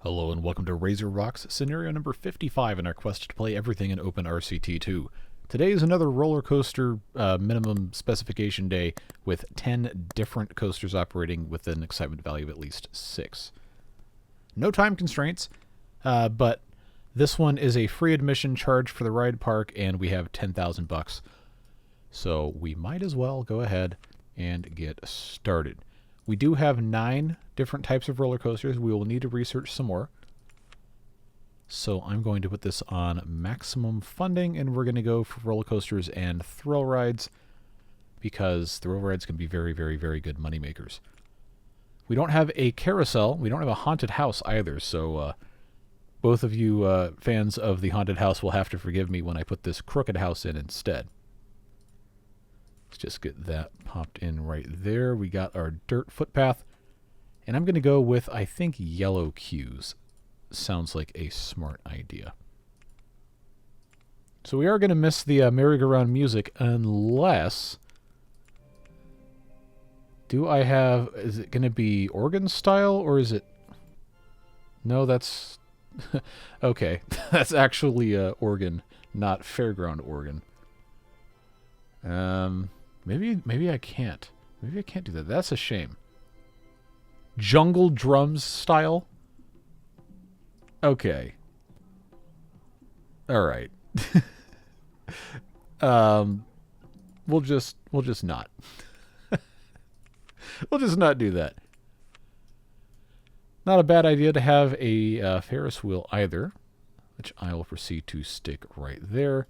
Hello and welcome to Razor Rocks, scenario number 55 in our quest to play everything in Open RCT2. Today is another roller coaster minimum specification day with 10 different coasters operating with an excitement value of at least 6. No time constraints, but this one is a free admission charge for the ride park and we have 10,000 bucks. So we might as well go ahead and get started. We do have 9 different types of roller coasters. We will need to research some more. So I'm going to put this on maximum funding, and we're going to go for roller coasters and thrill rides because thrill rides can be very, very, very good money makers. We don't have a carousel. We don't have a haunted house either. So both of you fans of the haunted house will have to forgive me when I put this crooked house in instead. Let's just get that popped in right there. We got our dirt footpath. And I'm going to go with, I think, yellow cues. Sounds like a smart idea. So we are going to miss the merry-go-round music unless... Do I have... Is it going to be organ style or is it... No, that's... Okay. That's actually organ, not fairground organ. Maybe I can't. Maybe I can't do that. That's a shame. Jungle drums style? Okay. All right. We'll just not. We'll just not do that. Not a bad idea to have a Ferris wheel either, which I will proceed to stick right there.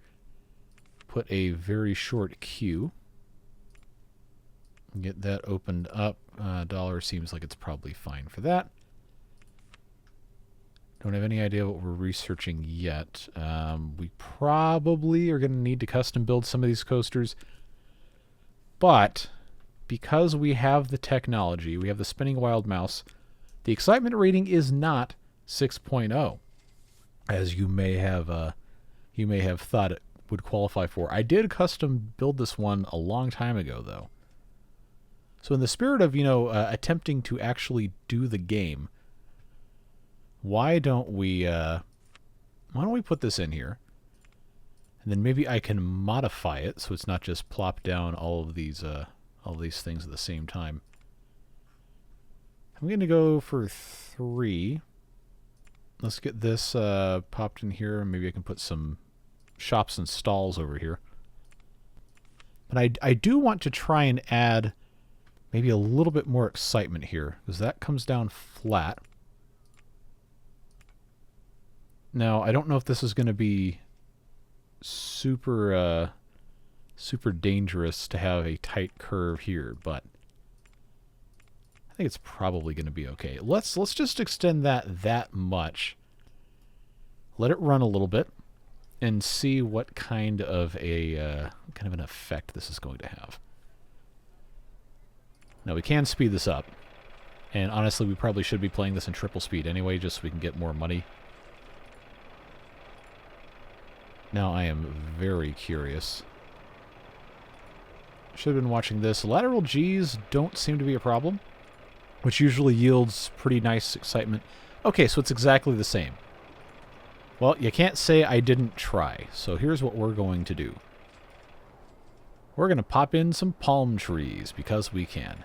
Put a very short queue. Get that opened up. Dollar seems like it's probably fine for that. Don't have any idea what we're researching yet. We probably are going to need to custom build some of these coasters. But because we have the technology, we have the spinning wild mouse, the excitement rating is not 6.0, as you may have thought it would qualify for. I did custom build this one a long time ago, though. So in the spirit of, attempting to actually do the game, why don't we put this in here? And then maybe I can modify it so it's not just plop down all of these things at the same time. I'm going to go for 3. Let's get this popped in here. Maybe I can put some shops and stalls over here. But I do want to try and add maybe a little bit more excitement here, because that comes down flat. Now, I don't know if this is going to be super dangerous to have a tight curve here, but I think it's probably going to be okay. Let's just extend that much. Let it run a little bit and see what kind of an effect this is going to have. Now, we can speed this up. And honestly, we probably should be playing this in triple speed anyway, just so we can get more money. Now, I am very curious. Should have been watching this. Lateral Gs don't seem to be a problem, which usually yields pretty nice excitement. Okay, so it's exactly the same. Well, you can't say I didn't try. So here's what we're going to do. We're going to pop in some palm trees, because we can.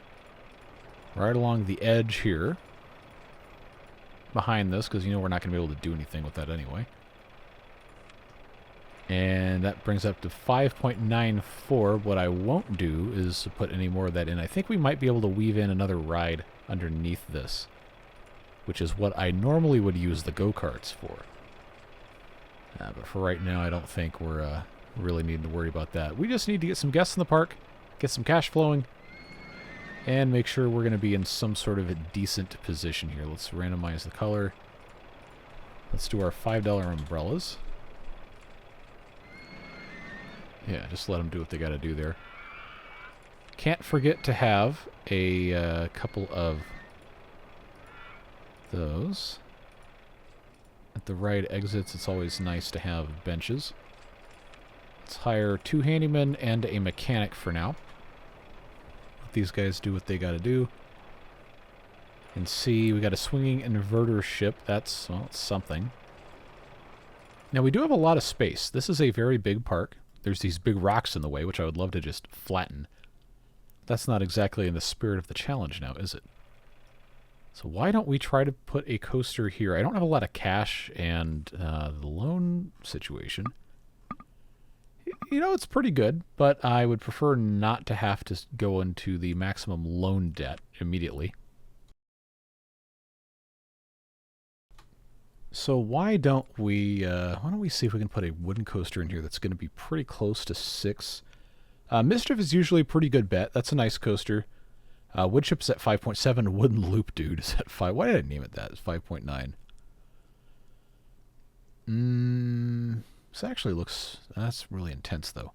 Right along the edge here. Behind this, because we're not going to be able to do anything with that anyway. And that brings up to 5.94. What I won't do is put any more of that in. I think we might be able to weave in another ride underneath this, which is what I normally would use the go-karts for. But for right now, I don't think we're really needing to worry about that. We just need to get some guests in the park, get some cash flowing, and make sure we're going to be in some sort of a decent position here. Let's randomize the color. Let's do our $5 umbrellas. Yeah, just let them do what they got to do there. Can't forget to have a couple of those. At the ride exits, it's always nice to have benches. Let's hire 2 handymen and a mechanic for now. Let these guys do what they got to do. And see, we got a swinging inverter ship. That's, well, something. Now, we do have a lot of space. This is a very big park. There's these big rocks in the way, which I would love to just flatten. That's not exactly in the spirit of the challenge now, is it? So why don't we try to put a coaster here? I don't have a lot of cash, and the loan situation, you know, it's pretty good, but I would prefer not to have to go into the maximum loan debt immediately. So why don't we see if we can put a wooden coaster in here that's going to be pretty close to 6. Mischief is usually a pretty good bet. That's a nice coaster. Woodchip's at 5.7. Wooden Loop Dude is at 5. Why did I name it that? It's 5.9. This actually looks... That's really intense, though.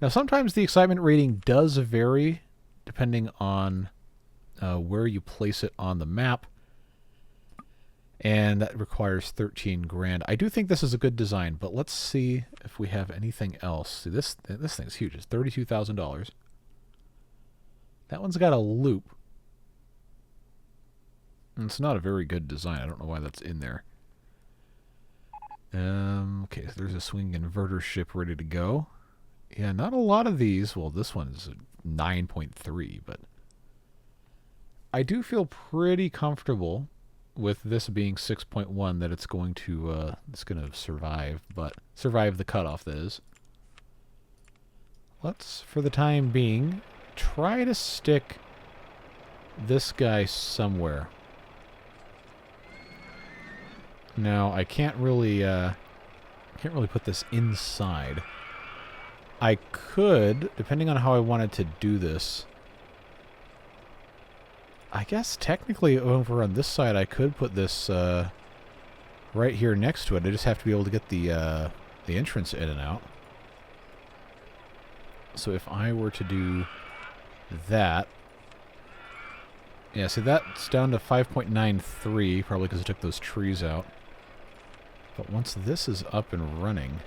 Now, sometimes the excitement rating does vary depending on where you place it on the map. And that requires 13 grand. I do think this is a good design, but let's see if we have anything else. See, this thing's huge. It's $32,000. That one's got a loop. And it's not a very good design. I don't know why that's in there. Okay, so there's a swinging inverter ship ready to go. Yeah, not a lot of these. Well, this one is 9.3, but I do feel pretty comfortable with this being 6.1 that it's going to survive, but survive the cutoff, that is. Let's, for the time being, try to stick this guy somewhere. Now, I can't really put this inside. I could, depending on how I wanted to do this, I guess technically over on this side I could put this right here next to it. I just have to be able to get the entrance in and out. So if I were to do that, yeah, see that's down to 5.93, probably because I took those trees out. But once this is up and running,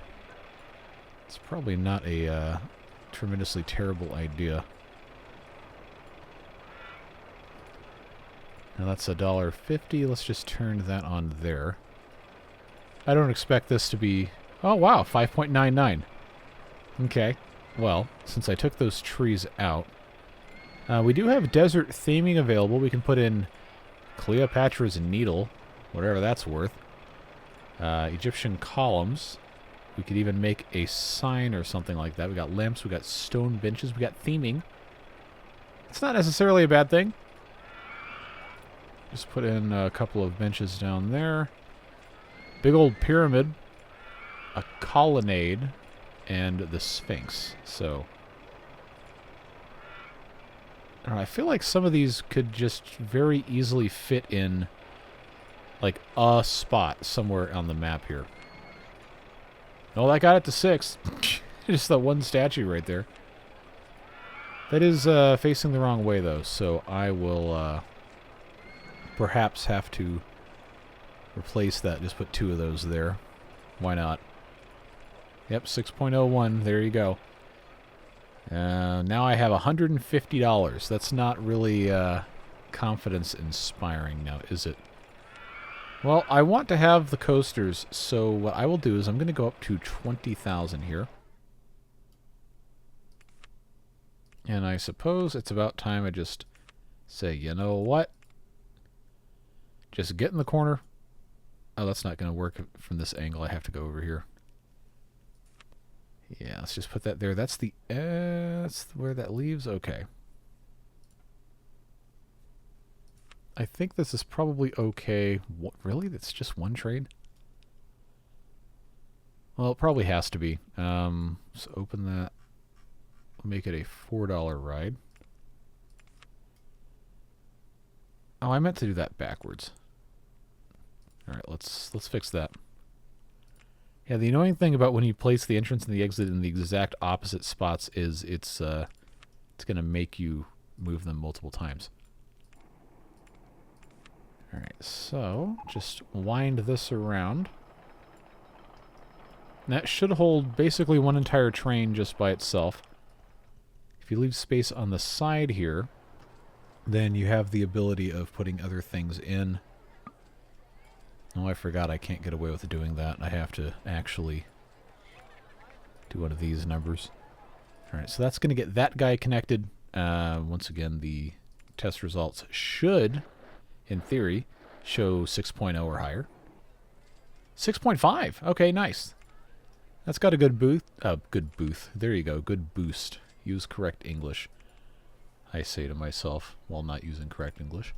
it's probably not a tremendously terrible idea. Now that's $1.50. Let's just turn that on there. I don't expect this to be... Oh, wow, 5.99. Okay. Well, since I took those trees out, we do have desert theming available. We can put in Cleopatra's Needle, whatever that's worth. Egyptian columns. We could even make a sign or something like that. We got lamps, we got stone benches, we got theming. It's not necessarily a bad thing. Just put in a couple of benches down there. Big old pyramid. A colonnade. And the Sphinx. So, I don't know, I feel like some of these could just very easily fit in like a spot somewhere on the map here. Oh, that got it to 6. Just that one statue right there. That is facing the wrong way, though, so I will perhaps have to replace that. Just put 2 of those there. Why not? Yep, 6.01. There you go. Now I have $150. That's not really confidence-inspiring now, is it? Well, I want to have the coasters, so what I will do is I'm going to go up to 20,000 here. And I suppose it's about time I just say, you know what? Just get in the corner. Oh, that's not going to work from this angle. I have to go over here. Yeah, let's just put that there. That's the that's where that leaves. Okay. I think this is probably okay. What, really? That's just one trade? Well, it probably has to be. Let's open that. Make it a $4 ride. Oh, I meant to do that backwards. All right, let's fix that. Yeah, the annoying thing about when you place the entrance and the exit in the exact opposite spots is it's going to make you move them multiple times. All right, so just wind this around. And that should hold basically one entire train just by itself. If you leave space on the side here, then you have the ability of putting other things in. Oh, I forgot I can't get away with doing that. I have to actually do one of these numbers. Alright, so that's going to get that guy connected. Once again, the test results should, in theory, show 6.0 or higher. 6.5! Okay, nice. That's got a good boost. Good boost. There you go. Good boost. Use correct English. I say to myself while not using correct English.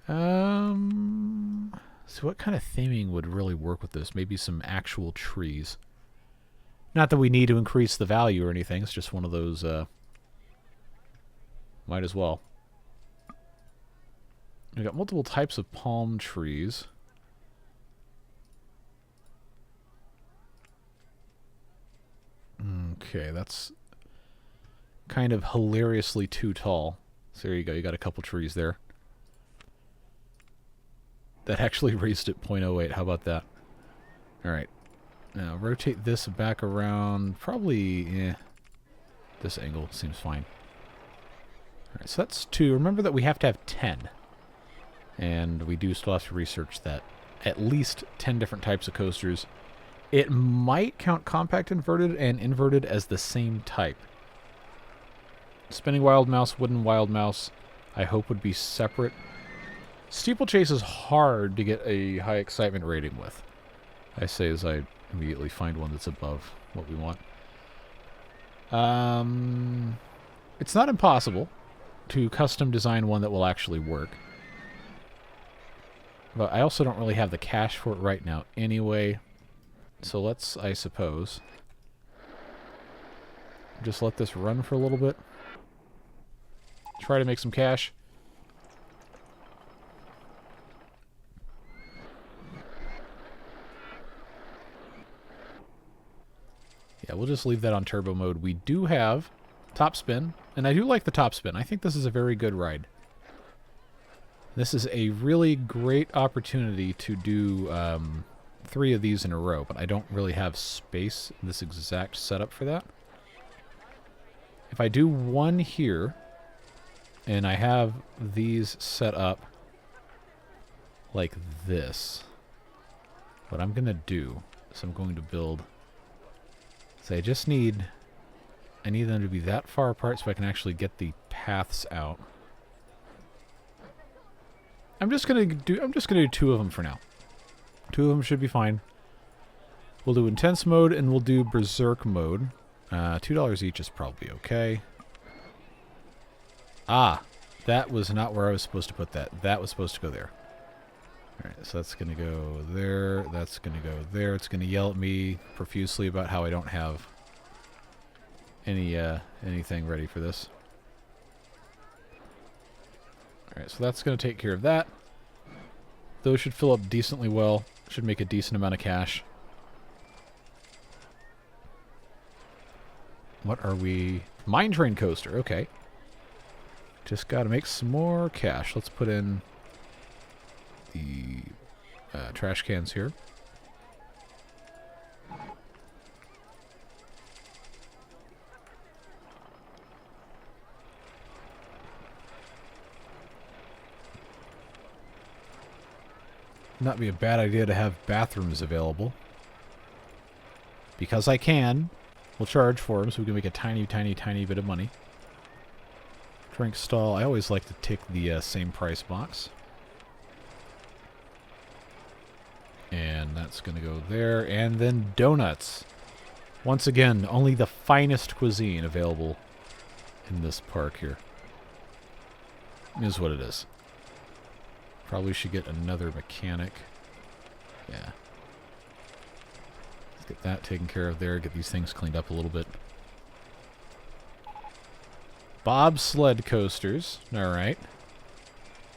So what kind of theming would really work with this? Maybe some actual trees. Not that we need to increase the value or anything. It's just one of those, might as well. We've got multiple types of palm trees. Okay, that's kind of hilariously too tall. So there you go. You got a couple trees there. That actually raised it 0.08. How about that? Alright. Now, rotate this back around. Probably, this angle seems fine. Alright, so that's 2. Remember that we have to have 10. And we do still have to research that. At least 10 different types of coasters. It might count compact inverted and inverted as the same type. Spinning wild mouse, wooden wild mouse, I hope would be separate. Steeplechase is hard to get a high excitement rating with. I say as I immediately find one that's above what we want. It's not impossible to custom design one that will actually work. But I also don't really have the cash for it right now anyway. So let's, I suppose, just let this run for a little bit. Try to make some cash. Yeah, we'll just leave that on turbo mode. We do have top spin, and I do like the top spin. I think this is a very good ride. This is a really great opportunity to do 3 of these in a row, but I don't really have space in this exact setup for that. If I do one here, and I have these set up like this, what I'm going to do is I'm going to build... So I just need... I need them to be that far apart so I can actually get the paths out. I'm just gonna do 2 of them for now. 2 of them should be fine. We'll do intense mode and we'll do berserk mode. $2 each is probably okay. Ah, that was not where I was supposed to put that. That was supposed to go there. Alright, so that's going to go there. That's going to go there. It's going to yell at me profusely about how I don't have anything ready for this. Alright, so that's going to take care of that. Those should fill up decently well. Should make a decent amount of cash. What are we? Mine Train Coaster, okay. Just got to make some more cash. Let's put in the trash cans here. Not be a bad idea to have bathrooms available. Because I can, we'll charge for them so we can make a tiny, tiny, tiny bit of money. Drink stall. I always like to take the same price box. And that's going to go there. And then donuts. Once again, only the finest cuisine available in this park here. Is what it is. Probably should get another mechanic. Yeah. Let's get that taken care of there. Get these things cleaned up a little bit. Bobsled coasters. Alright.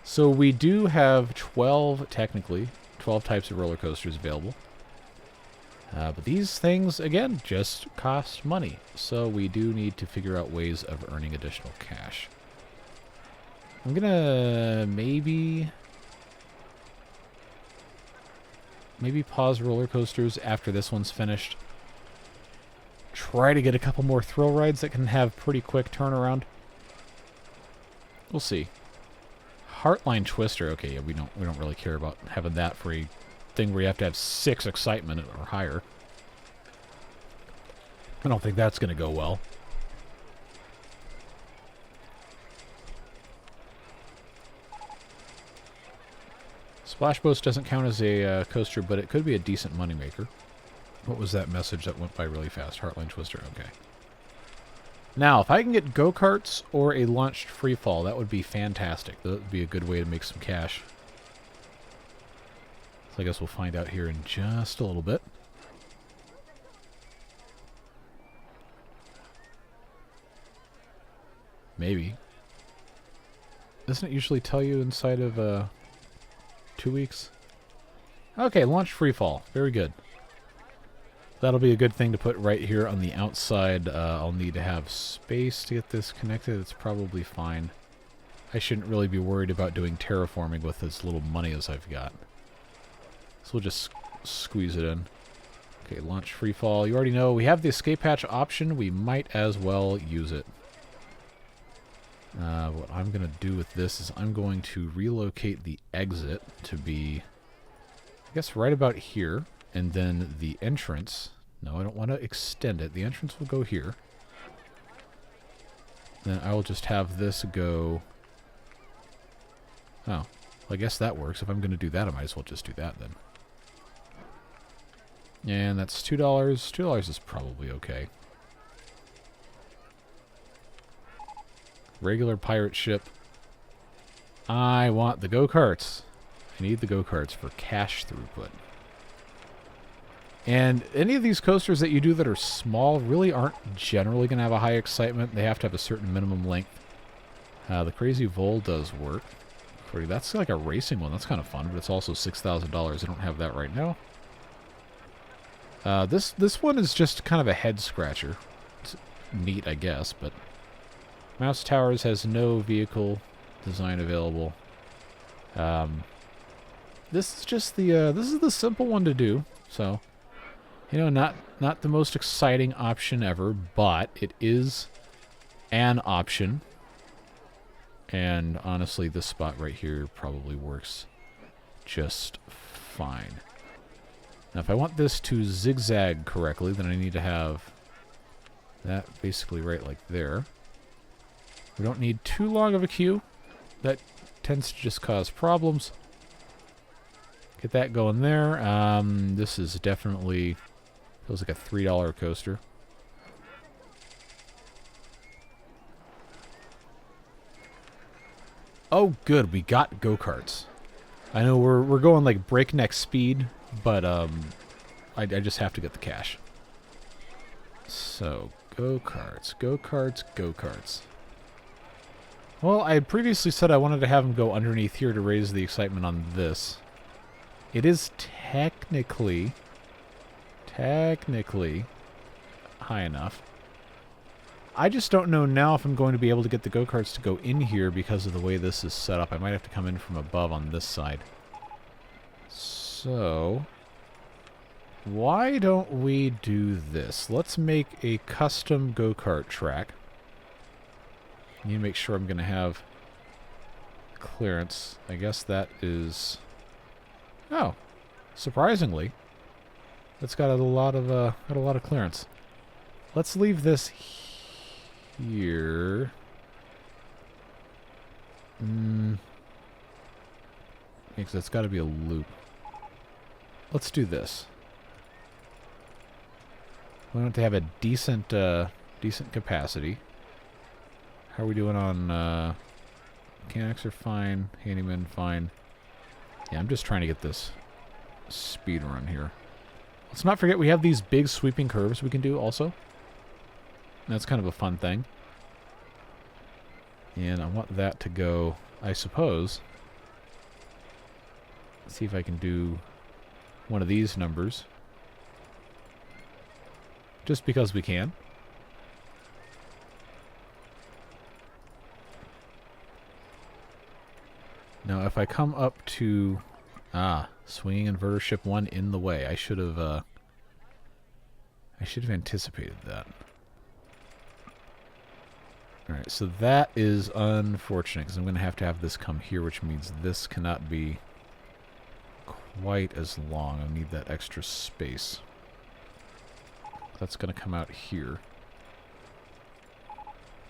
So we do have 12, technically, 12 types of roller coasters available. But these things, again, just cost money. So we do need to figure out ways of earning additional cash. I'm gonna maybe pause roller coasters after this one's finished. Try to get a couple more thrill rides that can have pretty quick turnaround. We'll see. Heartline Twister. Okay, yeah, we don't really care about having that for a thing where you have to have 6 excitement or higher. I don't think that's going to go well. Splash Boats doesn't count as a coaster, but it could be a decent moneymaker. What was that message that went by really fast? Heartline Twister, okay. Now, if I can get go-karts or a launched freefall, that would be fantastic. That would be a good way to make some cash. So I guess we'll find out here in just a little bit. Maybe. Doesn't it usually tell you inside of 2 weeks? Okay, launch freefall. Very good. That'll be a good thing to put right here on the outside. I'll need to have space to get this connected. It's probably fine. I shouldn't really be worried about doing terraforming with as little money as I've got. So we'll just squeeze it in. Okay, launch freefall. You already know we have the escape hatch option. We might as well use it. What I'm going to do with this is I'm going to relocate the exit to be, I guess, right about here. And then the entrance, no, I don't want to extend it. The entrance will go here. Then I will just have this go, oh, well, I guess that works. If I'm going to do that, I might as well just do that then. And that's $2. $2 is probably okay. Regular pirate ship. I want the go-karts. I need the go-karts for cash throughput. And any of these coasters that you do that are small really aren't generally going to have a high excitement. They have to have a certain minimum length. The Crazy Vole does work. That's like a racing one. That's kind of fun, but it's also $6,000. I don't have that right now. This one is just kind of a head scratcher. It's neat, I guess, but Mouse Towers has no vehicle design available. This is just the this is the simple one to do. So, you know, not the most exciting option ever, but it is an option. And honestly, this spot right here probably works just fine. Now, if I want this to zigzag correctly, then I need to have that basically right like there. We don't need too long of a queue. That tends to just cause problems. Get that going there. This is definitely, feels like a $3 coaster. Oh, good. We got go-karts. I know we're going like breakneck speed, but I just have to get the cash. So, go-karts, go-karts, go-karts. Well, I had previously said I wanted to have them go underneath here to raise the excitement on this. It is technically high enough. I just don't know now if I'm going to be able to get the go-karts to go in here because of the way this is set up. I might have to come in from above on this side. So, why don't we do this? Let's make a custom go-kart track. I need to make sure I'm going to have clearance. I guess that is... Oh, surprisingly, that's got a lot of clearance. Let's leave this here. Because that's got to be a loop. Let's do this. We want to have a decent capacity. How are we doing on mechanics are fine, handyman fine. Yeah, I'm just trying to get this speed run here. Let's not forget we have these big sweeping curves we can do also. That's kind of a fun thing. And I want that to go, I suppose. Let's see if I can do one of these numbers. Just because we can. Now, if I come up to... swinging inverter ship 1 in the way. I should have anticipated that. Alright, so that is unfortunate, because I'm going to have this come here, which means this cannot be quite as long. I need that extra space. That's going to come out here.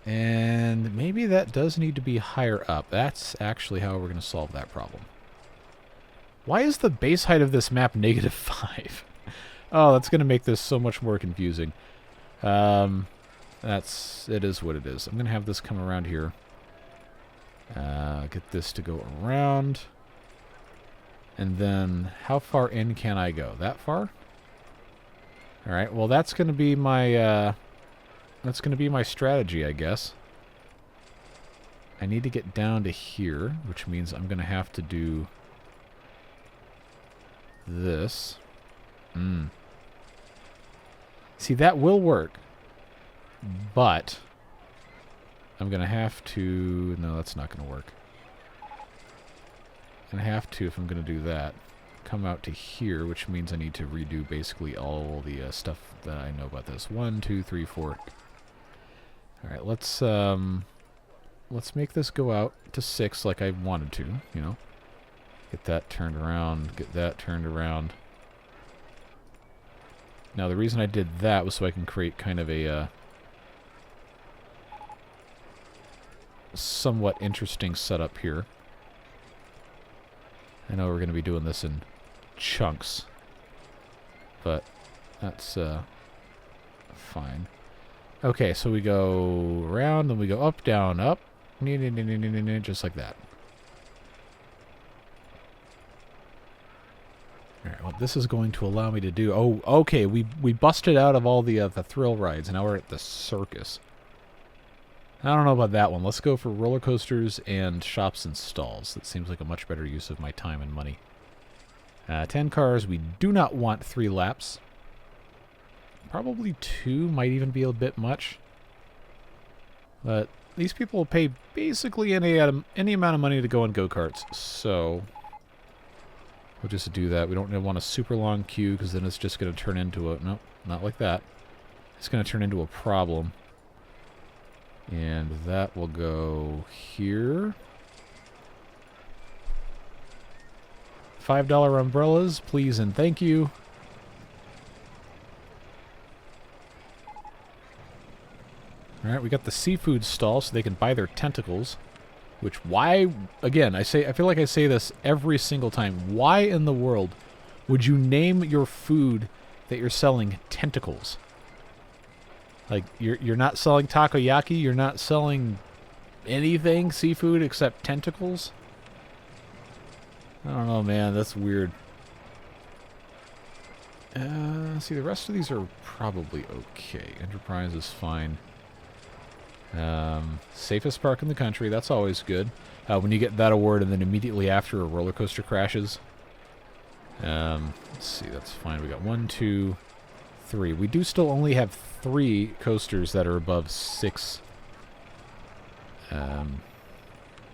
And maybe that does need to be higher up. That's actually how we're going to solve that problem. Why is the base height of this map -5? Oh, that's going to make this so much more confusing. It is what it is. I'm going to have this come around here. Get this to go around. And then, how far in can I go? That far? Alright, well that's going to be my, strategy, I guess. I need to get down to here, which means I'm going to have to do this. See, that will work. But I'm going to have to... No, that's not going to work. I'm going to have to, if I'm going to do that, come out to here, which means I need to redo basically all the stuff that I know about this. 1, 2, 3, 4. Alright, let's make this go out to 6 like I wanted to, you know. Get that turned around, get that turned around. Now, the reason I did that was so I can create kind of a... somewhat interesting setup here. I know we're going to be doing this in chunks, but that's fine. Okay, so we go around, then we go up, down, up, just like that. Alright, what this is going to allow me to do... Oh, okay, we busted out of all the thrill rides, and now we're at the circus. I don't know about that one. Let's go for roller coasters and shops and stalls. That seems like a much better use of my time and money. 10 cars. We do not want 3 laps. Probably 2 might even be a bit much. But these people will pay basically any amount of money to go on go-karts. So we'll just do that. We don't want a super long queue because then it's just going to turn into a... Nope, not like that. It's going to turn into a problem. And that will go here. $5 umbrellas, please and thank you. Alright, we got the seafood stall so they can buy their tentacles. Which, why... Again, I feel like I say this every single time. Why in the world would you name your food that you're selling tentacles? Like, you're not selling takoyaki, you're not selling anything seafood except tentacles? I don't know, man, that's weird. See, the rest of these are probably okay. Enterprise is fine. Safest park in the country, that's always good. When you get that award and then immediately after a roller coaster crashes. Let's see, that's fine. We got 1, 2, 3. We do still only have 3 coasters that are above 6. I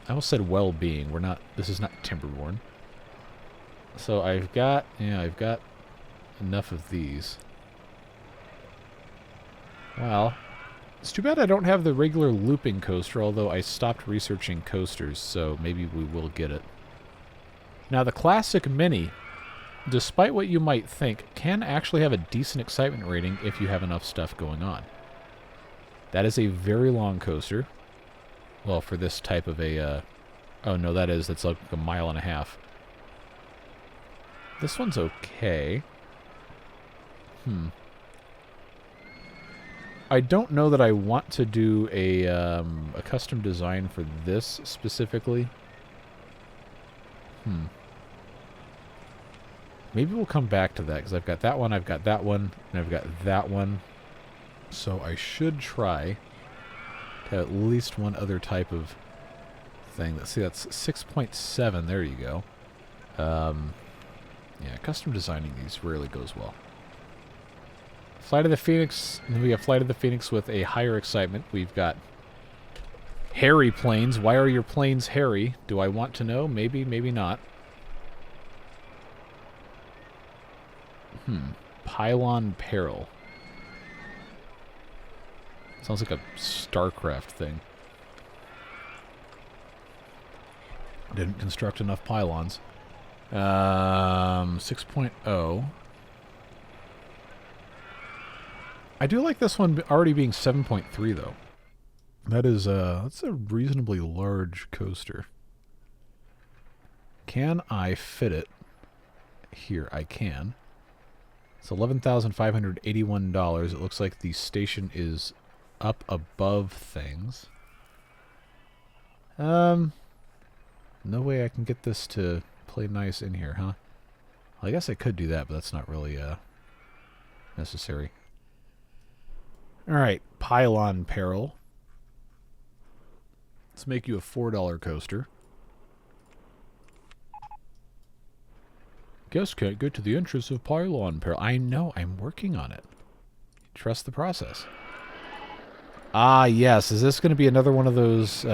almost said well-being. We're not... This is not Timberborn. So I've got... Yeah, I've got enough of these. Well, it's too bad I don't have the regular looping coaster, although I stopped researching coasters, so maybe we will get it. Now, the Classic Mini, despite what you might think, can actually have a decent excitement rating if you have enough stuff going on. That is a very long coaster. Well, for this type of a... oh, no, that's like a 1.5 miles. This one's okay. I don't know that I want to do a custom design for this specifically. Maybe we'll come back to that, because I've got that one, and I've got that one. So I should try to have at least one other type of thing. Let's see, that's 6.7. There you go. Yeah, custom designing these rarely goes well. Flight of the Phoenix, and then we have Flight of the Phoenix with a higher excitement. We've got hairy planes. Why are your planes hairy? Do I want to know? Maybe, maybe not. Pylon Peril. Sounds like a StarCraft thing. Didn't construct enough pylons. 6.0. I do like this one already being 7.3 though. That is that's a reasonably large coaster. Can I fit it? Here I can. It's $11,581. It looks like the station is up above things. No way I can get this to play nice in here, huh? Well, I guess I could do that, but that's not really necessary. Alright, Pylon Peril. Let's make you a $4 coaster. Guess can't get to the entrance of Pylon Peril. I know, I'm working on it. Trust the process. Ah, yes. Is this going to be another one of those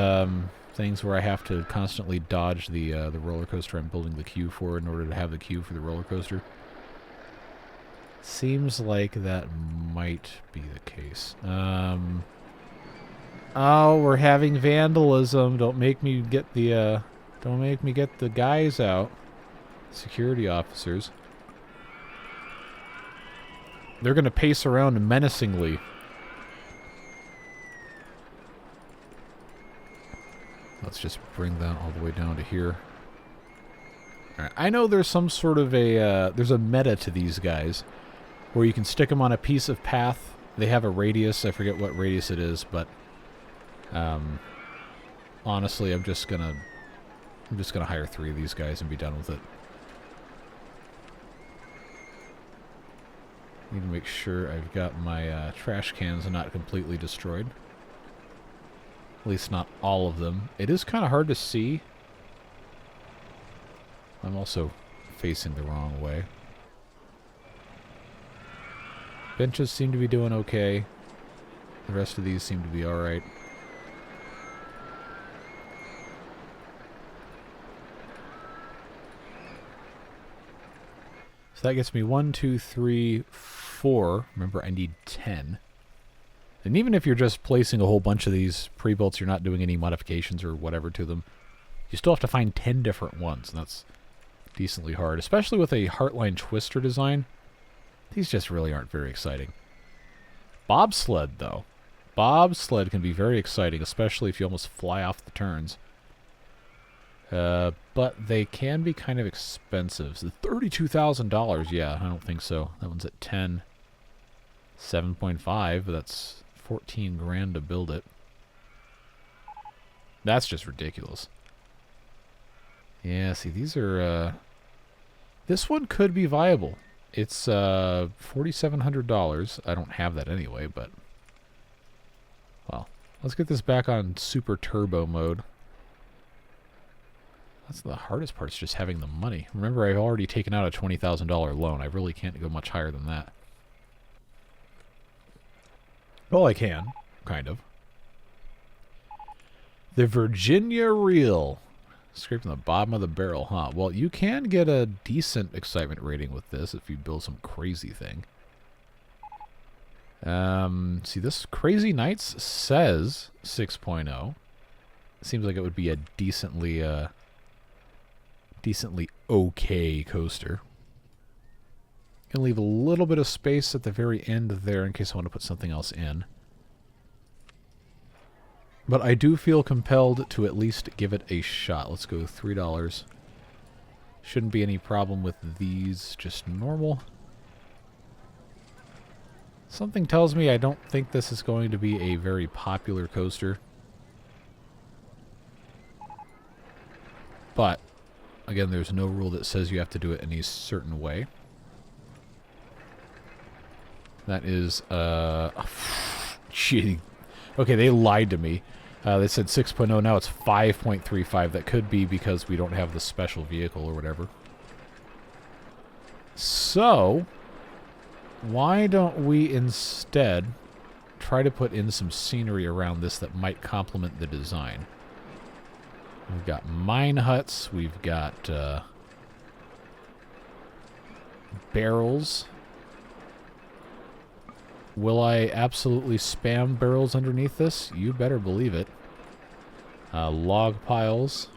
things where I have to constantly dodge the roller coaster I'm building the queue for in order to have the queue for the roller coaster? Seems like that might be the case. Oh, we're having vandalism. Don't make me get the guys out. Security officers. They're going to pace around menacingly. Let's just bring that all the way down to here. All right. I know there's some sort of there's a meta to these guys where you can stick them on a piece of path. They have a radius. I forget what radius it is, but honestly, I'm just gonna hire 3 of these guys and be done with it. Need to make sure I've got my trash cans not completely destroyed. At least not all of them. It is kind of hard to see. I'm also facing the wrong way. Benches seem to be doing okay. The rest of these seem to be alright. So that gets me 1, 2, 3, 4. Remember, I need 10. And even if you're just placing a whole bunch of these pre-builts, you're not doing any modifications or whatever to them, you still have to find 10 different ones, and that's decently hard. Especially with a Heartline Twister design, these just really aren't very exciting. Bobsled, though. Bobsled can be very exciting, especially if you almost fly off the turns. But they can be kind of expensive. So $32,000, yeah, I don't think so. That one's at 10. 7.5, but that's 14 grand to build it. That's just ridiculous. Yeah, see, these are, this one could be viable. It's, $4,700. I don't have that anyway, but, well, let's get this back on super turbo mode. That's the hardest part, is just having the money. Remember, I've already taken out a $20,000 loan. I really can't go much higher than that. Well, I can, kind of. The Virginia Reel. Scraping the bottom of the barrel, huh? Well, you can get a decent excitement rating with this if you build some crazy thing. See, this Crazy Nights says 6.0. Seems like it would be a decently okay coaster. Gonna leave a little bit of space at the very end there in case I want to put something else in. But I do feel compelled to at least give it a shot. Let's go $3. Shouldn't be any problem with these, just normal. Something tells me I don't think this is going to be a very popular coaster. But, again, there's no rule that says you have to do it in a certain way. That is, gee. Okay, they lied to me. They said 6.0, now it's 5.35. That could be because we don't have the special vehicle or whatever. So, why don't we instead try to put in some scenery around this that might complement the design? We've got mine huts, we've got barrels. Will I absolutely spam barrels underneath this? You better believe it. Log piles.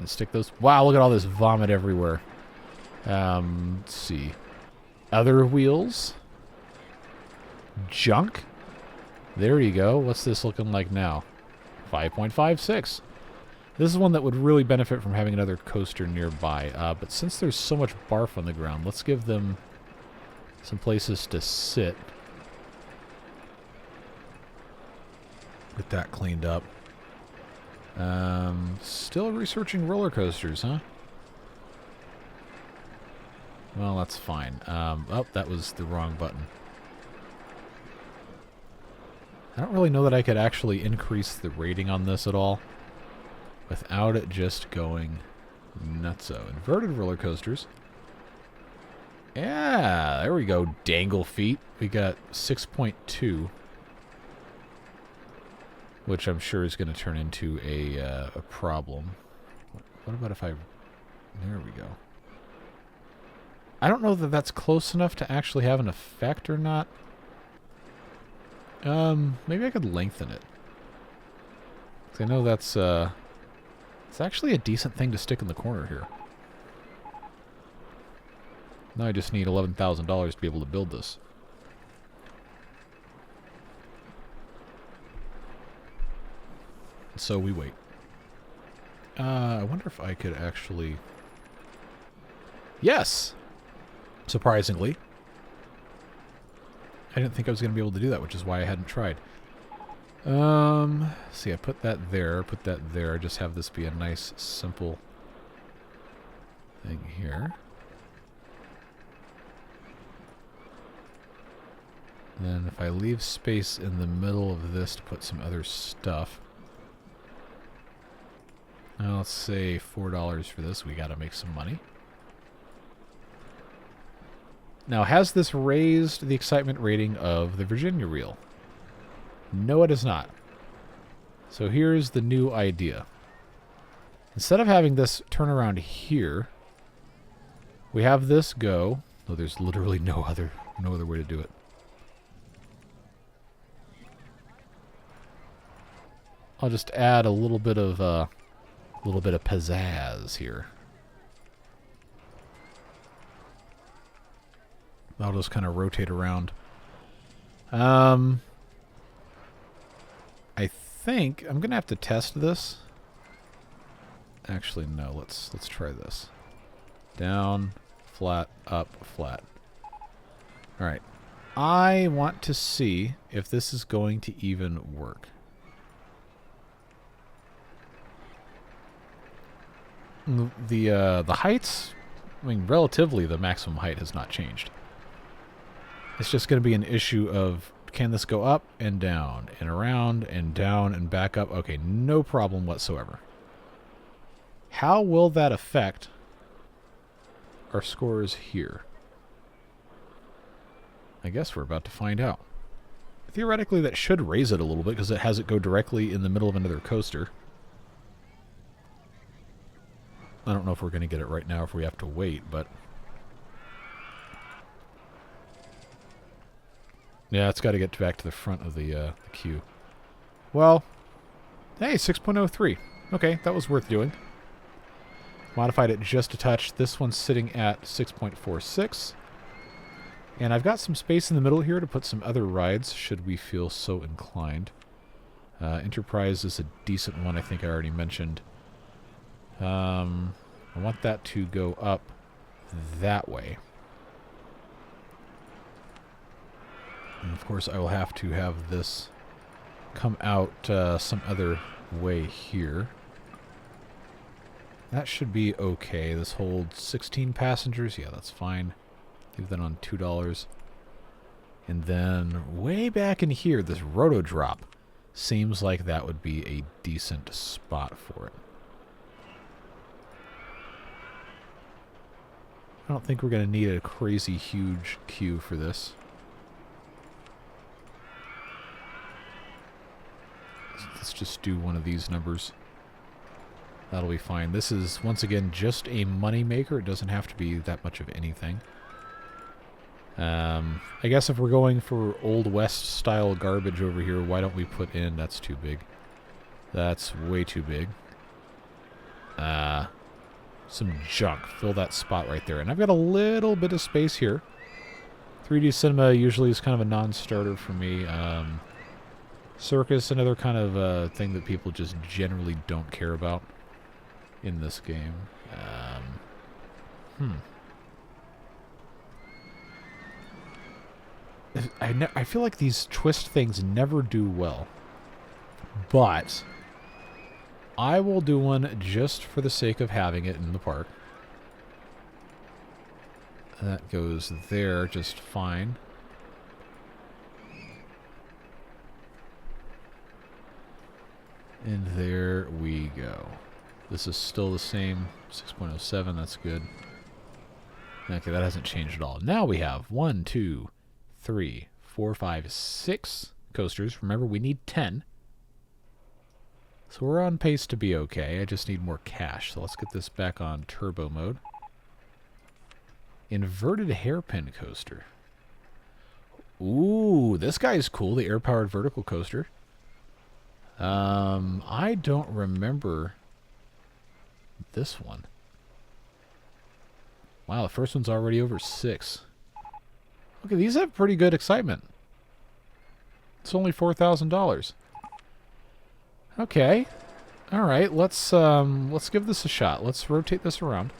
And stick those. Wow, look at all this vomit everywhere. Let's see. Other wheels. Junk. There you go. What's this looking like now? 5.56. This is one that would really benefit from having another coaster nearby. But since there's so much barf on the ground, let's give them some places to sit. Get that cleaned up. Still researching roller coasters, huh? Well, that's fine. Oh, that was the wrong button. I don't really know that I could actually increase the rating on this at all without it just going nutso. Inverted roller coasters. Yeah, there we go. Dangle feet. We got 6.2. Which I'm sure is going to turn into a problem. What about if I... There we go. I don't know that that's close enough to actually have an effect or not. Maybe I could lengthen it. 'Cause I know that's, it's actually a decent thing to stick in the corner here. Now I just need $11,000 to be able to build this. So we wait. I wonder if I could actually... Yes! Surprisingly. I didn't think I was going to be able to do that, which is why I hadn't tried. See, I put that there, just have this be a nice, simple thing here. And then if I leave space in the middle of this to put some other stuff... Now let's say $4 for this. We got to make some money. Now, has this raised the excitement rating of the Virginia reel? No, it has not. So here's the new idea. Instead of having this turn around here, we have this go. No, there's literally no other way to do it. I'll just add a little bit of pizzazz here. I'll just kind of rotate around. I think I'm gonna have to test this. Actually, no. Let's try this. Down, flat, up, flat. All right. I want to see if this is going to even work. The heights, I mean, relatively, the maximum height has not changed. It's just going to be an issue of, can this go up and down and around and down and back up? Okay, no problem whatsoever. How will that affect our scores here? I guess we're about to find out. Theoretically, that should raise it a little bit because it has it go directly in the middle of another coaster. I don't know if we're going to get it right now or if we have to wait, but... Yeah, it's got to get back to the front of the queue. Well, hey, 6.03. Okay, that was worth doing. Modified it just a touch. This one's sitting at 6.46. And I've got some space in the middle here to put some other rides, should we feel so inclined. Enterprise is a decent one, I think I already mentioned. I want that to go up that way. And of course, I will have to have this come out some other way here. That should be okay. This holds 16 passengers. Yeah, that's fine. Leave that on $2. And then way back in here, this roto drop seems like that would be a decent spot for it. I don't think we're going to need a crazy huge queue for this. Let's just do one of these numbers. That'll be fine. This is, once again, just a money maker. It doesn't have to be that much of anything. I guess if we're going for Old West style garbage over here, why don't we put in... That's too big. That's way too big. some junk. Fill that spot right there. And I've got a little bit of space here. 3D cinema usually is kind of a non-starter for me. Circus, another kind of thing that people just generally don't care about in this game. I feel like these twist things never do well. But I will do one just for the sake of having it in the park. That goes there just fine. And there we go. This is still the same. 6.07, that's good. Okay, that hasn't changed at all. Now we have 1, 2, 3, 4, 5, 6 coasters. Remember, we need 10. So we're on pace to be okay. I just need more cash. So let's get this back on turbo mode. Inverted hairpin coaster. Ooh, this guy's cool. The air-powered vertical coaster. I don't remember this one. Wow, the first one's already over 6. Okay, these have pretty good excitement. It's only $4,000. Okay. Alright, let's give this a shot. Let's rotate this around.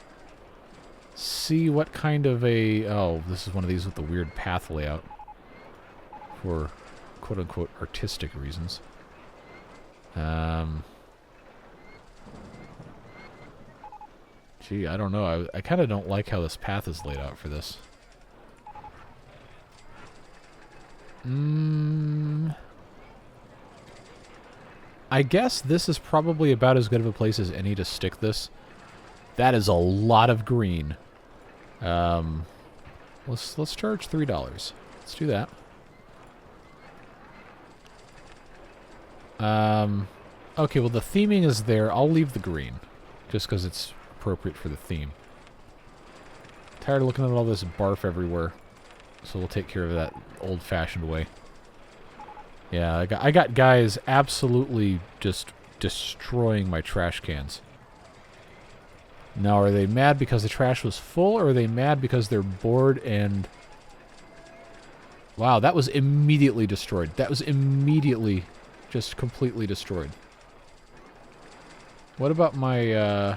See what kind of a... Oh, this is one of these with the weird path layout. For quote-unquote artistic reasons. Gee, I don't know. I kind of don't like how this path is laid out for this. I guess this is probably about as good of a place as any to stick this. That is a lot of green. Let's charge $3. Let's do that. Okay, well the theming is there. I'll leave the green, just because it's appropriate for the theme. Tired of looking at all this barf everywhere, so we'll take care of that old-fashioned way. Yeah, I got guys absolutely just destroying my trash cans. Now, are they mad because the trash was full, or are they mad because they're bored and... Wow, that was immediately destroyed. That was immediately just completely destroyed. What about my,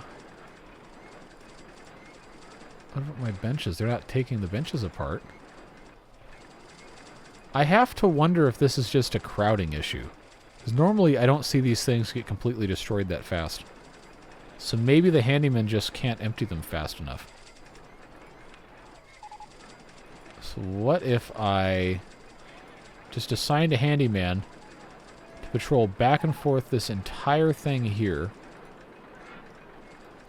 What about my benches? They're not taking the benches apart. I have to wonder if this is just a crowding issue. Because normally I don't see these things get completely destroyed that fast. So maybe the handyman just can't empty them fast enough. So what if I just assigned a handyman to patrol back and forth this entire thing here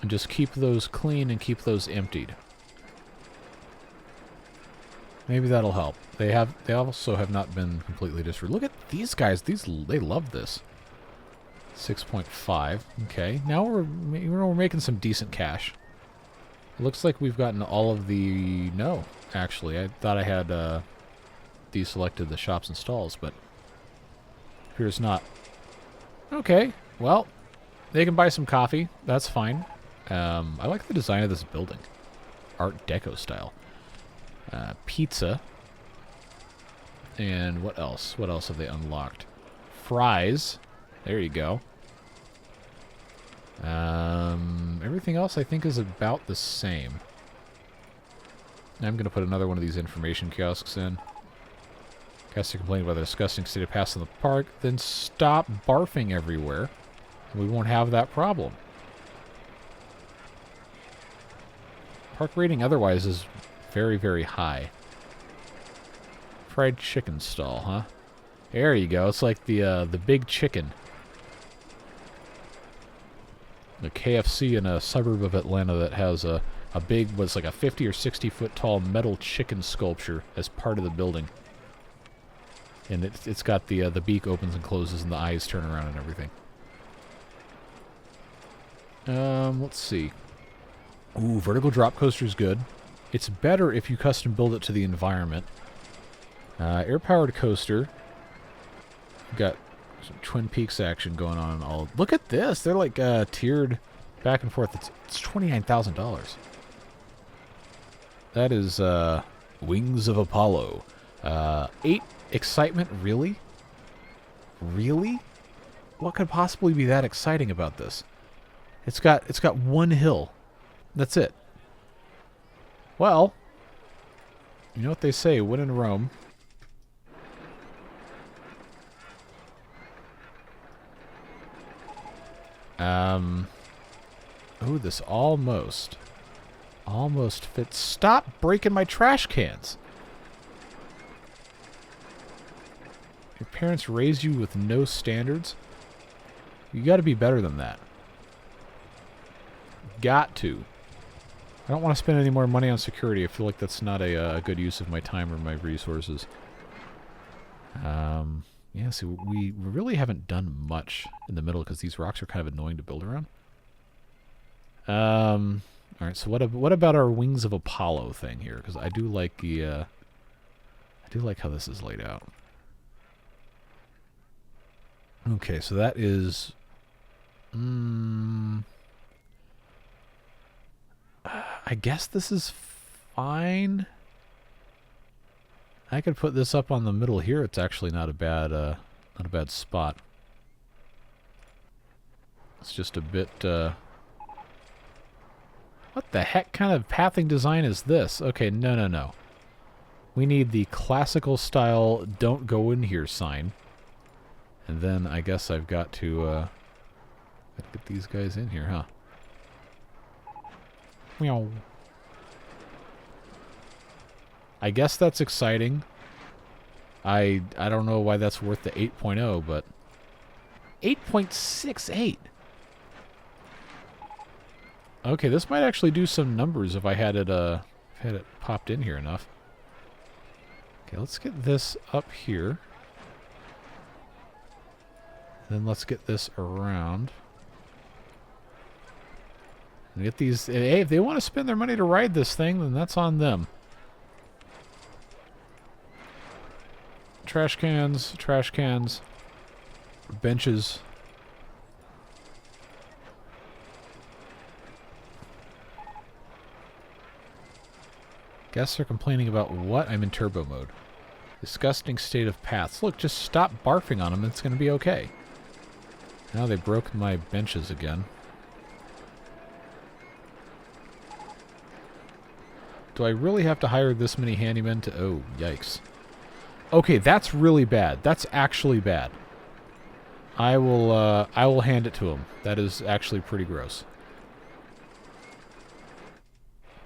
and just keep those clean and keep those emptied? Maybe that'll help. They also have not been completely destroyed. Look at these guys. They love this. 6.5. Okay, now we're making some decent cash. It looks like we've gotten all of the... No, actually. I thought I had deselected the shops and stalls, but appears not. Okay, well, they can buy some coffee. That's fine. I like the design of this building. Art Deco style. Pizza. And what else? What else have they unlocked? Fries. There you go. Everything else I think is about the same. I'm going to put another one of these information kiosks in. Guests are complaining about the disgusting state of paths in the park. Then stop barfing everywhere. And we won't have that problem. Park rating otherwise is very, very high. Fried chicken stall, huh? There you go. It's like the big chicken. The KFC in a suburb of Atlanta that has a big, what's like a 50 or 60 foot tall metal chicken sculpture as part of the building. And it's got the beak opens and closes and the eyes turn around and everything. Let's see. Ooh, vertical drop coaster's good. It's better if you custom build it to the environment. Air-powered coaster. Got some Twin Peaks action going on. Look at this. They're like tiered Back and forth. It's $29,000. That is Wings of Apollo. 8 excitement, really? Really? What could possibly be that exciting about this? It's got one hill. That's it. Well, you know what they say, when in Rome. Oh, this almost fits. Stop breaking my trash cans. Your parents raised you with no standards? You gotta be better than that. Got to. I don't want to spend any more money on security. I feel like that's not a good use of my time or my resources. Yeah, see, we really haven't done much in the middle because these rocks are kind of annoying to build around. Alright, so what about our Wings of Apollo thing here? Because I do like the, I do like how this is laid out. Okay, so that is... I guess this is fine. I could put this up on the middle here. It's actually not a bad spot. It's just a bit, what the heck kind of pathing design is this? Okay, no. We need the classical style "don't go in here" sign. And then I guess I've got to get these guys in here, huh? Meow. I guess that's exciting. I don't know why that's worth the 8.0, but 8.68. Okay, this might actually do some numbers if I had it popped in here enough. Okay, let's get this up here. Then let's get this around. And get these... Hey, if they want to spend their money to ride this thing, then that's on them. Trash cans, benches. Guests are complaining about what? I'm in turbo mode. Disgusting state of paths. Look, just stop barfing on them and it's going to be okay. Now they broke my benches again. Do I really have to hire this many handymen to... Oh, yikes. Okay, that's really bad. That's actually bad. I will hand it to him. That is actually pretty gross.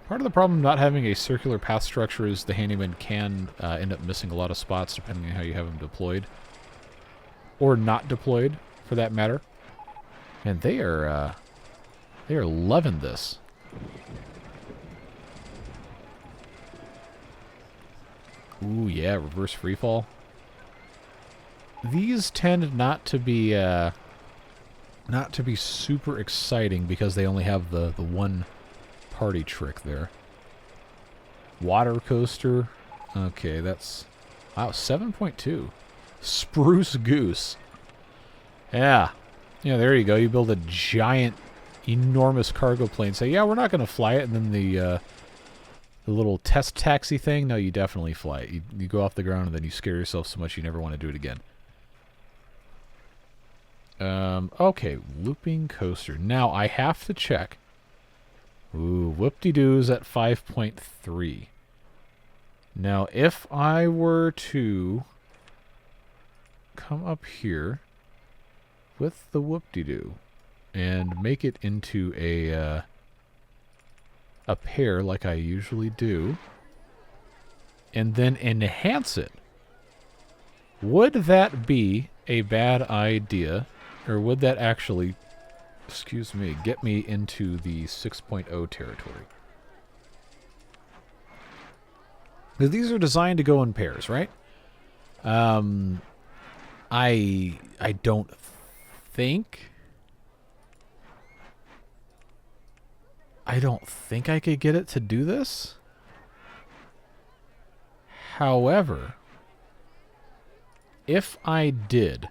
Part of the problem not having a circular path structure is the handyman can end up missing a lot of spots depending on how you have them deployed. Or not deployed, for that matter. And they are loving this. Ooh, yeah, reverse freefall. These tend not to be super exciting because they only have the one party trick there. Water coaster. Okay, that's... Wow, 7.2. Spruce Goose. Yeah. Yeah, there you go. You build a giant, enormous cargo plane. Say, yeah, we're not going to fly it. And then the little test taxi thing, no, you definitely fly it. You go off the ground and then you scare yourself so much you never want to do it again. Okay, looping coaster. Now, I have to check. Ooh, whoop-de-doo's at 5.3. Now, if I were to come up here with the whoop-de-doo and make it into a pair like I usually do, and then enhance it, would that be a bad idea, or would that actually, excuse me, get me into the 6.0 territory? Because these are designed to go in pairs, right? I don't think... I don't think I could get it to do this. However, if I did,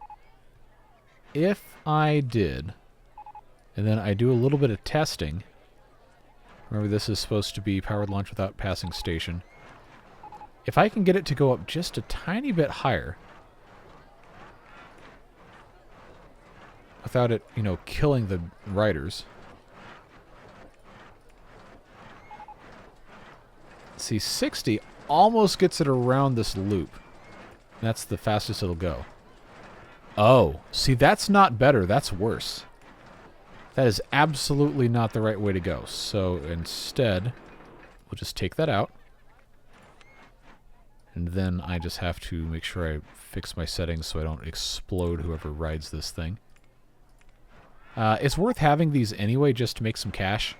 And then I do a little bit of testing. Remember, this is supposed to be powered launch without passing station. If I can get it to go up just a tiny bit higher, without it, you know, killing the riders. See, 60 almost gets it around this loop. That's the fastest it'll go. Oh, see, that's not better. That's worse. That is absolutely not the right way to go. So instead, we'll just take that out. And then I just have to make sure I fix my settings so I don't explode whoever rides this thing. It's worth having these anyway just to make some cash.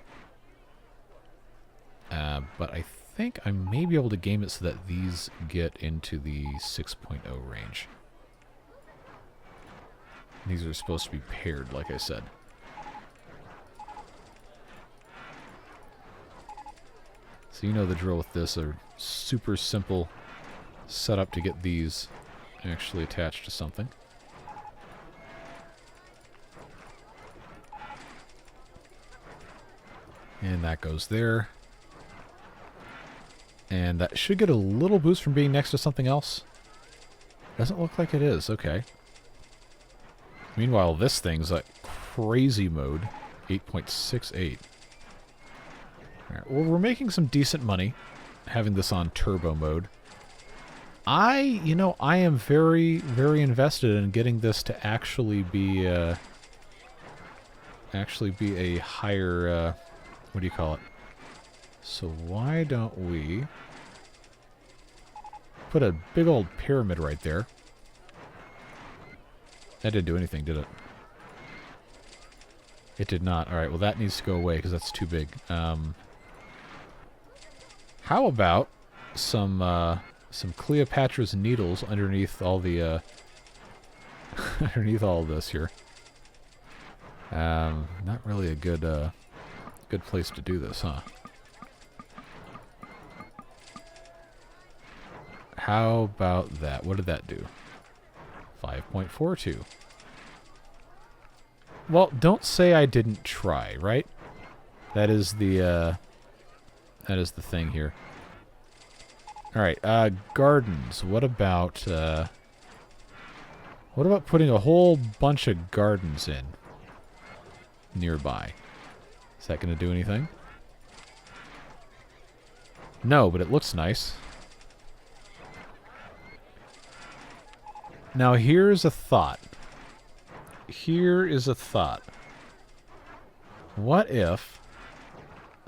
But I think I may be able to game it so that these get into the 6.0 range. These are supposed to be paired, like I said. So you know the drill with this. A super simple setup to get these actually attached to something. And that goes there. And that should get a little boost from being next to something else. Doesn't look like it is. Okay. Meanwhile, this thing's like crazy mode. 8.68. Alright, well, we're making some decent money having this on turbo mode. I am very, very invested in getting this to actually be a higher, what do you call it? So why don't we put a big old pyramid right there? That didn't do anything, did it? It did not. Alright, well that needs to go away because that's too big. How about some Cleopatra's needles underneath all the underneath all of this here? Not really a good good place to do this, huh? How about that? What did that do? 5.42. Well, don't say I didn't try, right? That is the thing here. Alright, gardens. What about putting a whole bunch of gardens in nearby? Is that going to do anything? No, but it looks nice. Now, here's a thought. Here is a thought. What if...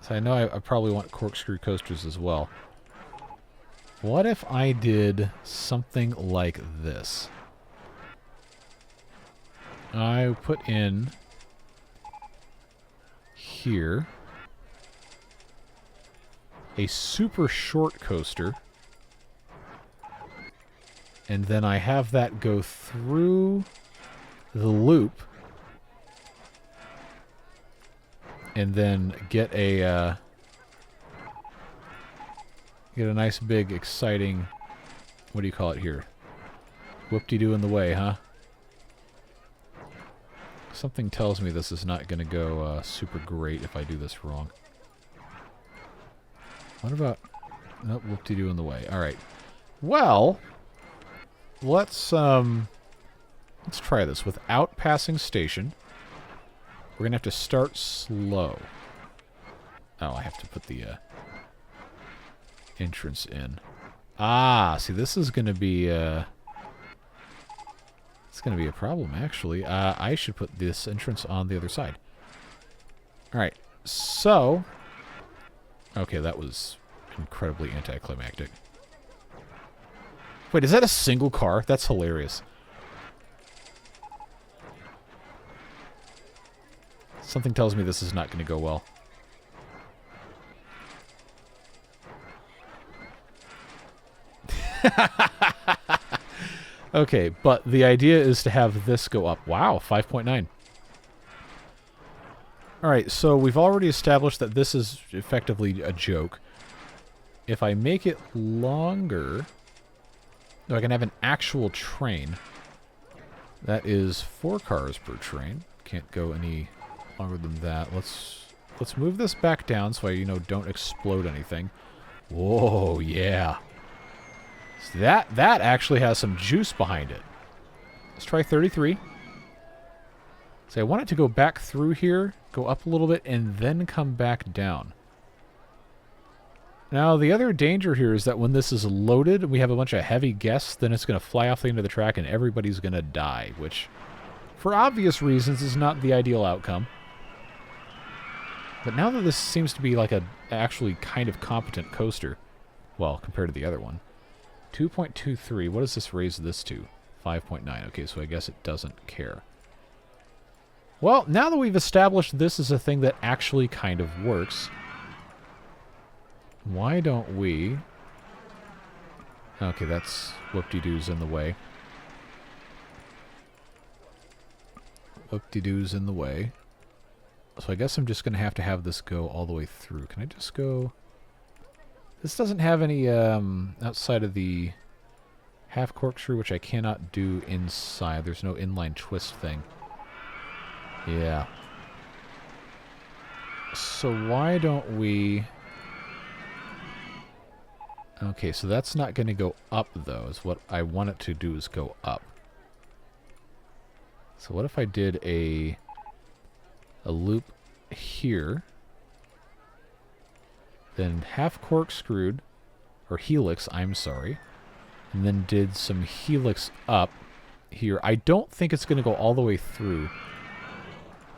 So I know I probably want corkscrew coasters as well. What if I did something like this? I put in here a super short coaster, and then I have that go through the loop, and then get a nice big exciting, what do you call it here? Whoop-de-doo in the way, huh? Something tells me this is not going to go super great if I do this wrong. What about... Nope, whoop-de-doo in the way. Alright. Well, let's try this. Without passing station, we're going to have to start slow. Oh, I have to put the entrance in. Ah, see, this is going to be... it's going to be a problem, actually. I should put this entrance on the other side. Alright, so... Okay, that was incredibly anticlimactic. Wait, is that a single car? That's hilarious. Something tells me this is not going to go well. Okay, but the idea is to have this go up. Wow, 5.9. Alright, so we've already established that this is effectively a joke. If I make it longer, I can have an actual train. That is 4 cars per train. Can't go any longer than that. Let's move this back down so I, you know, don't explode anything. Whoa, yeah. So that actually has some juice behind it. Let's try 33. So I want it to go back through here, go up a little bit, and then come back down. Now, the other danger here is that when this is loaded and we have a bunch of heavy guests, then it's going to fly off the end of the track and everybody's going to die, which, for obvious reasons, is not the ideal outcome. But now that this seems to be like a actually kind of competent coaster, well, compared to the other one, 2.23, what does this raise this to? 5.9. Okay, so I guess it doesn't care. Well, now that we've established this is a thing that actually kind of works, why don't we... Okay, that's whoop-de-doo's in the way. Whoop-de-doo's in the way. So I guess I'm just going to have this go all the way through. Can I just go... This doesn't have any, outside of the half corkscrew, which I cannot do inside. There's no inline twist thing. Yeah. So why don't we... Okay, so that's not going to go up, though. Is what I want it to do is go up. So what if I did a loop here, then half corkscrewed, or helix, I'm sorry, and then did some helix up here. I don't think it's going to go all the way through,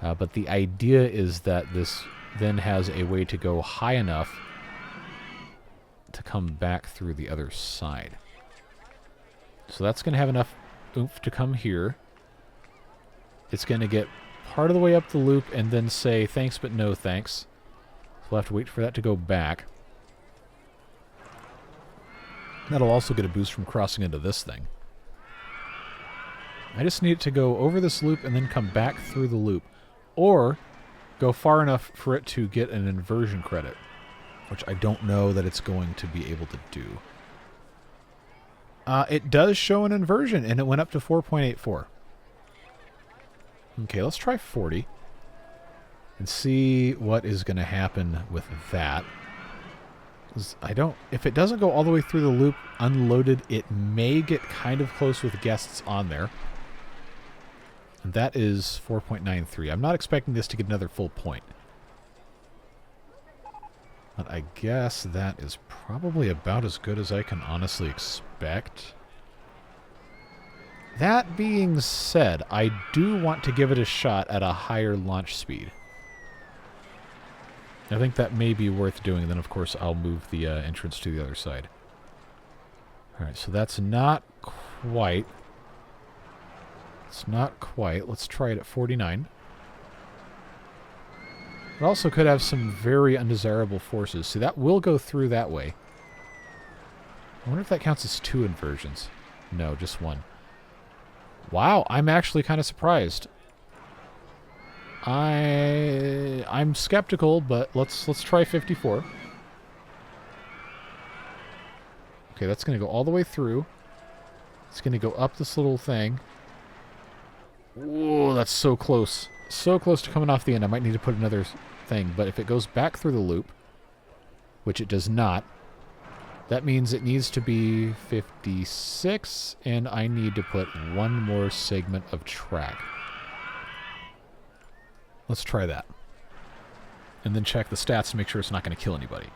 but the idea is that this then has a way to go high enough to come back through the other side. So that's going to have enough oomph to come here. It's going to get part of the way up the loop and then say thanks but no thanks. So we'll have to wait for that to go back. That'll also get a boost from crossing into this thing. I just need it to go over this loop and then come back through the loop. Or go far enough for it to get an inversion credit, which I don't know that it's going to be able to do. It does show an inversion, and it went up to 4.84. Okay, let's try 40 and see what is going to happen with that. If it doesn't go all the way through the loop unloaded, it may get kind of close with guests on there. And that is 4.93. I'm not expecting this to get another full point. But I guess that is probably about as good as I can honestly expect. That being said, I do want to give it a shot at a higher launch speed. I think that may be worth doing. Then, of course, I'll move the entrance to the other side. Alright, so that's not quite. It's not quite. Let's try it at 49. It also could have some very undesirable forces. See, that will go through that way. I wonder if that counts as 2 inversions. No, just 1. Wow, I'm actually kind of surprised. I'm skeptical, but let's try 54. Okay, that's going to go all the way through. It's going to go up this little thing. Whoa, that's so close. So close to coming off the end. I might need to put another thing, but if it goes back through the loop, which it does not, that means it needs to be 56, and I need to put 1 more segment of track. Let's try that. And then check the stats to make sure it's not going to kill anybody.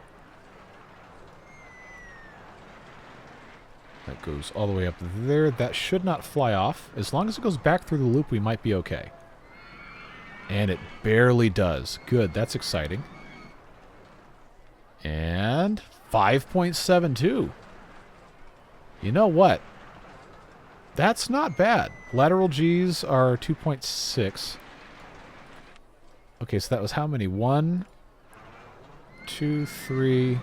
That goes all the way up there. That should not fly off. As long as it goes back through the loop, we might be okay. And it barely does. Good, that's exciting. And 5.72. You know what? That's not bad. Lateral G's are 2.6. Okay, so that was how many? 1, 2, 3.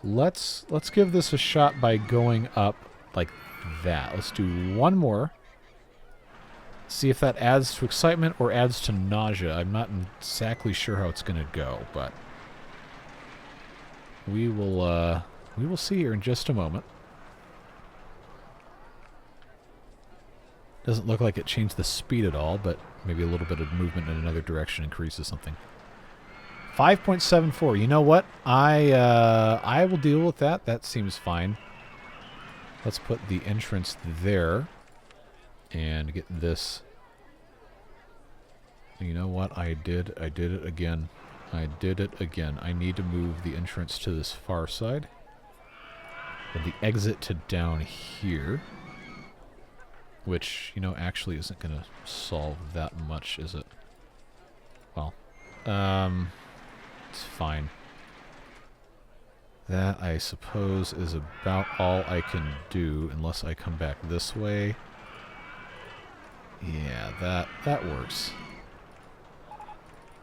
Let's give this a shot by going up like that. Let's do 1 more. See if that adds to excitement or adds to nausea. I'm not exactly sure how it's going to go, but we will see here in just a moment. Doesn't look like it changed the speed at all, but maybe a little bit of movement in another direction increases something. 5.74. You know what? I will deal with that. That seems fine. Let's put the entrance there and get this. You know what? I did it again. I did it again. I need to move the entrance to this far side and the exit to down here. Which, you know, actually isn't going to solve that much, is it? Well, it's fine. That, I suppose, is about all I can do, unless I come back this way. Yeah, that works.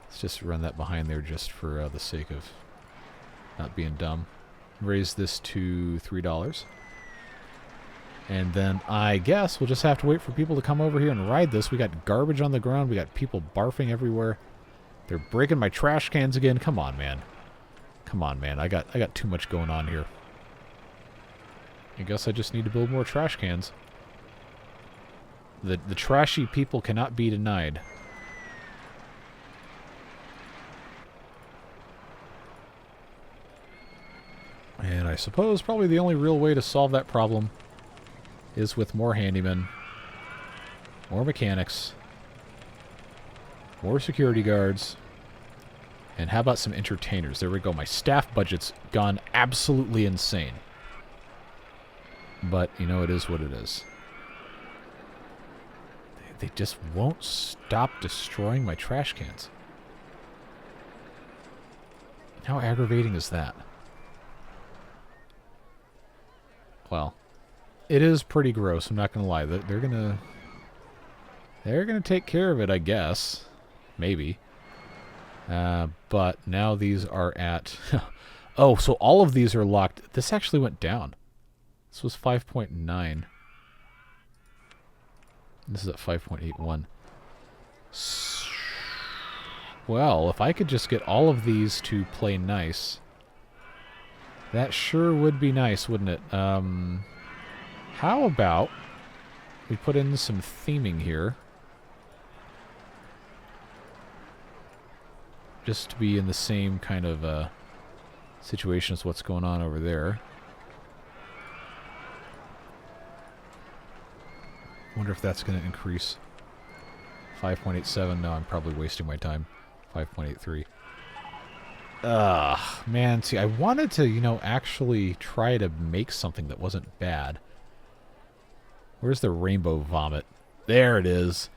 Let's just run that behind there just for the sake of not being dumb. Raise this to $3. And then I guess we'll just have to wait for people to come over here and ride this. We got garbage on the ground. We got people barfing everywhere. They're breaking my trash cans again. Come on, man. Come on, man. I got too much going on here. I guess I just need to build more trash cans. The trashy people cannot be denied. And I suppose probably the only real way to solve that problem is with more handymen, more mechanics, more security guards, and how about some entertainers? There we go. My staff budget's gone absolutely insane. But, you know, it is what it is. They just won't stop destroying my trash cans. How aggravating is that? Well, it is pretty gross, I'm not going to lie. They're going to take care of it, I guess. Maybe. But now these are at... oh, so all of these are locked. This actually went down. This was 5.9. This is at 5.81. Well, if I could just get all of these to play nice, that sure would be nice, wouldn't it? How about we put in some theming here? Just to be in the same kind of situation as what's going on over there. Wonder if that's going to increase. 5.87. No, I'm probably wasting my time. 5.83. Man, see, I wanted to, you know, actually try to make something that wasn't bad. Where's the rainbow vomit? There it is.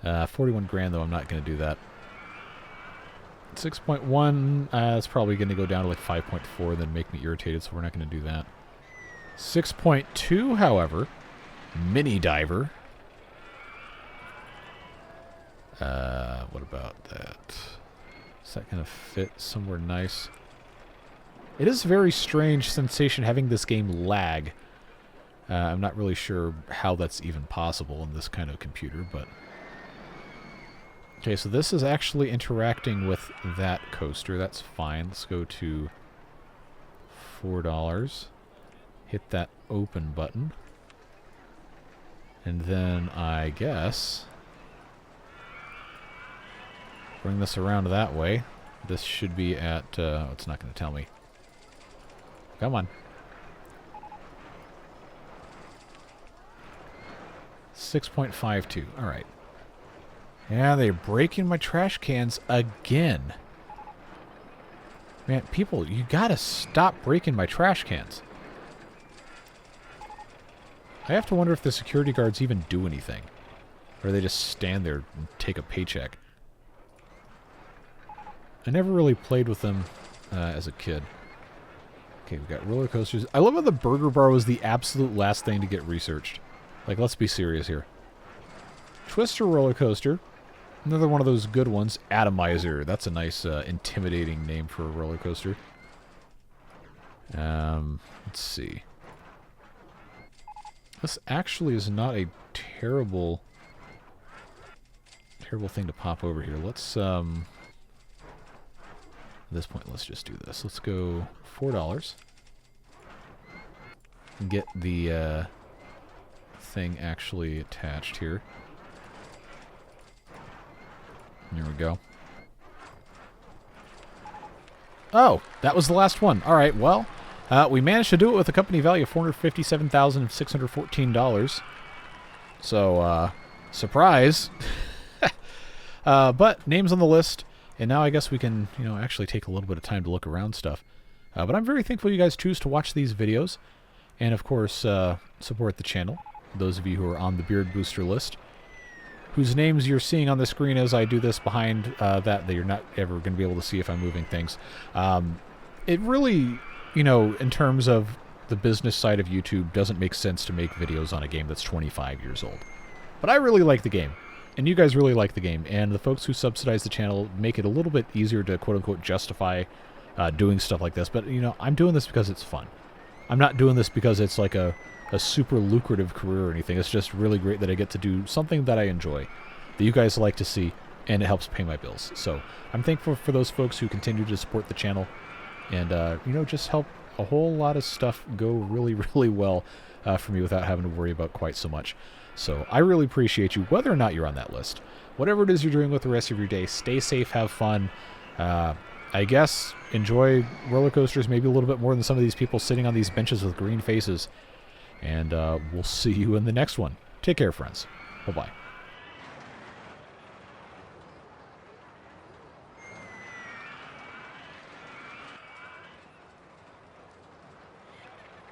41 grand, though. I'm not going to do that. 6.1, it's probably going to go down to like 5.4, then make me irritated, so we're not going to do that. 6.2, however, mini diver. What about that? Is that going to fit somewhere nice? It is a very strange sensation having this game lag. I'm not really sure how that's even possible in this kind of computer, but... Okay, so this is actually interacting with that coaster. That's fine. Let's go to $4. Hit that open button. And then, I guess... bring this around that way. This should be at... oh, it's not going to tell me. Come on. 6.52. Alright. Yeah, they're breaking my trash cans again. Man, people, you gotta stop breaking my trash cans. I have to wonder if the security guards even do anything. Or they just stand there and take a paycheck. I never really played with them as a kid. Okay, we've got roller coasters. I love how the burger bar was the absolute last thing to get researched. Like, let's be serious here. Twister roller coaster. Another one of those good ones. Atomizer. That's a nice, intimidating name for a roller coaster. Let's see. This actually is not a terrible thing to pop over here. Let's, at this point, let's just do this. Let's go $4. And get the, anything actually attached here. There we go. Oh, that was the last one. All right, well, we managed to do it with a company value of $457,614. So, surprise. But names on the list, and now I guess we can, actually take a little bit of time to look around stuff. But I'm very thankful you guys choose to watch these videos, and of course, support the channel. Those of you who are on the Beard Booster list, whose names you're seeing on the screen as I do this behind that you're not ever going to be able to see if I'm moving things. It really, in terms of the business side of YouTube, doesn't make sense to make videos on a game that's 25 years old. But I really like the game, and you guys really like the game, and the folks who subsidize the channel make it a little bit easier to quote-unquote justify doing stuff like this. But, I'm doing this because it's fun. I'm not doing this because it's like a super lucrative career or anything. It's just really great that I get to do something that I enjoy, that you guys like to see, and it helps pay my bills. So I'm thankful for those folks who continue to support the channel and, just help a whole lot of stuff go really, really well for me without having to worry about quite so much. So I really appreciate you, whether or not you're on that list. Whatever it is you're doing with the rest of your day, stay safe, have fun. I guess enjoy roller coasters maybe a little bit more than some of these people sitting on these benches with green faces. And we'll see you in the next one. Take care, friends. Bye-bye.